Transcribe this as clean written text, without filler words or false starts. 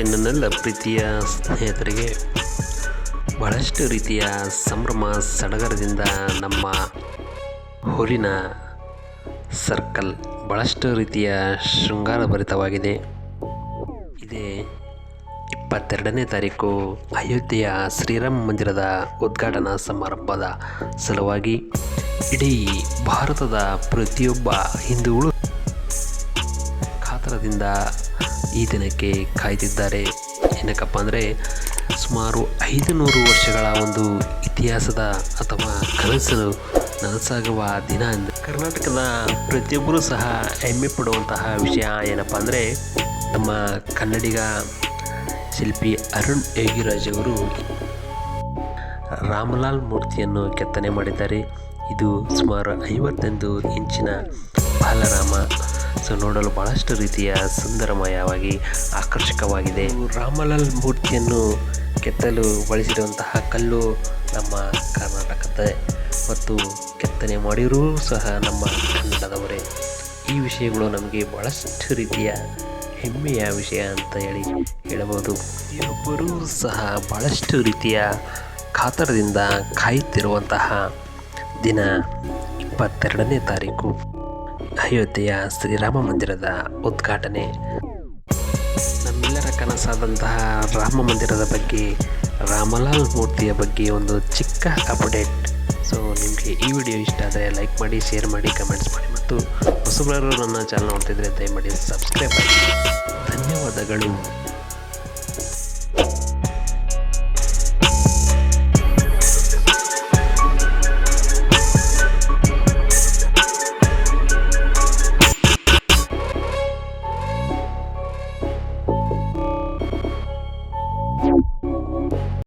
ನಮಸ್ತೆ ನನ್ನೆಲ್ಲ ಪ್ರೀತಿಯ ಸ್ನೇಹಿತರಿಗೆ. ಬಹಳಷ್ಟು ರೀತಿಯ ಸಂಭ್ರಮ ಸಡಗರದಿಂದ ನಮ್ಮ ಊರಿನ ಸರ್ಕಲ್ ಬಹಳಷ್ಟು ರೀತಿಯ ಶೃಂಗಾರಭರಿತವಾಗಿದೆ. ಇದೇ 22ನೇ ತಾರೀಕು ಅಯೋಧ್ಯೆಯ ಶ್ರೀರಾಮ ಮಂದಿರದ ಉದ್ಘಾಟನಾ ಸಮಾರಂಭದ ಸಲುವಾಗಿ ಇಡೀ ಭಾರತದ ಪ್ರತಿಯೊಬ್ಬ ಹಿಂದೂಗಳು ಕಾತರದಿಂದ ಈ ದಿನಕ್ಕೆ ಕಾಯ್ದಿದ್ದಾರೆ. ಏನಕ್ಕಪ್ಪ ಅಂದರೆ ಸುಮಾರು 500 ವರ್ಷಗಳ ಒಂದು ಇತಿಹಾಸದ ಅಥವಾ ಕನಸು ನನಸಾಗುವ ದಿನ ಎಂದು ಕರ್ನಾಟಕದ ಪ್ರತಿಯೊಬ್ಬರೂ ಸಹ ಹೆಮ್ಮೆ ಪಡುವಂತಹ ವಿಷಯ ಏನಪ್ಪ ಅಂದರೆ ನಮ್ಮ ಕನ್ನಡಿಗ ಶಿಲ್ಪಿ ಅರುಣ್ ಯೋಗಿರಾಜ್ ಅವರು ರಾಮಲಾಲ್ ಮೂರ್ತಿಯನ್ನು ಕೆತ್ತನೆ ಮಾಡಿದ್ದಾರೆ. ಇದು ಸುಮಾರು 51 ಇಂಚಿನ ಬಾಲರಾಮ. ನೋಡಲು ಬಹಳಷ್ಟು ರೀತಿಯ ಸುಂದರಮಯವಾಗಿ ಆಕರ್ಷಕವಾಗಿದೆ. ರಾಮಲಾಲ್ ಮೂರ್ತಿಯನ್ನು ಕೆತ್ತಲು ಬಳಸಿರುವಂತಹ ಕಲ್ಲು ನಮ್ಮ ಕರ್ನಾಟಕದ ಮತ್ತು ಕೆತ್ತನೆ ಮಾಡಿರೂ ಸಹ ನಮ್ಮ ಕನ್ನಡದವರೇ. ಈ ವಿಷಯಗಳು ನಮಗೆ ಬಹಳಷ್ಟು ರೀತಿಯ ಹೆಮ್ಮೆಯ ವಿಷಯ ಅಂತ ಹೇಳಬಹುದು. ಪ್ರತಿಯೊಬ್ಬರೂ ಸಹ ಬಹಳಷ್ಟು ರೀತಿಯ ಕಾತರದಿಂದ ಕಾಯುತ್ತಿರುವಂತಹ ದಿನ 22ನೇ ತಾರೀಕು ಅಯೋಧ್ಯೆಯ ಶ್ರೀರಾಮ ಮಂದಿರದ ಉದ್ಘಾಟನೆ. ನಮ್ಮೆಲ್ಲರ ಕನಸಾದಂತಹ ರಾಮ ಮಂದಿರದ ಬಗ್ಗೆ, ರಾಮಲಾಲ್ ಮೂರ್ತಿಯ ಬಗ್ಗೆ ಒಂದು ಚಿಕ್ಕ ಅಪ್ಡೇಟ್. ನಿಮಗೆ ಈ ವಿಡಿಯೋ ಇಷ್ಟ ಆದರೆ ಲೈಕ್ ಮಾಡಿ, ಶೇರ್ ಮಾಡಿ, ಕಮೆಂಟ್ಸ್ ಮಾಡಿ ಮತ್ತು ಹೊಸಬರು ನನ್ನ ಚಾನಲ್ ನೋಡ್ತಿದ್ರೆ ದಯಮಾಡಿ ಸಬ್ಸ್ಕ್ರೈಬ್ ಮಾಡಿ. ಧನ್ಯವಾದಗಳು.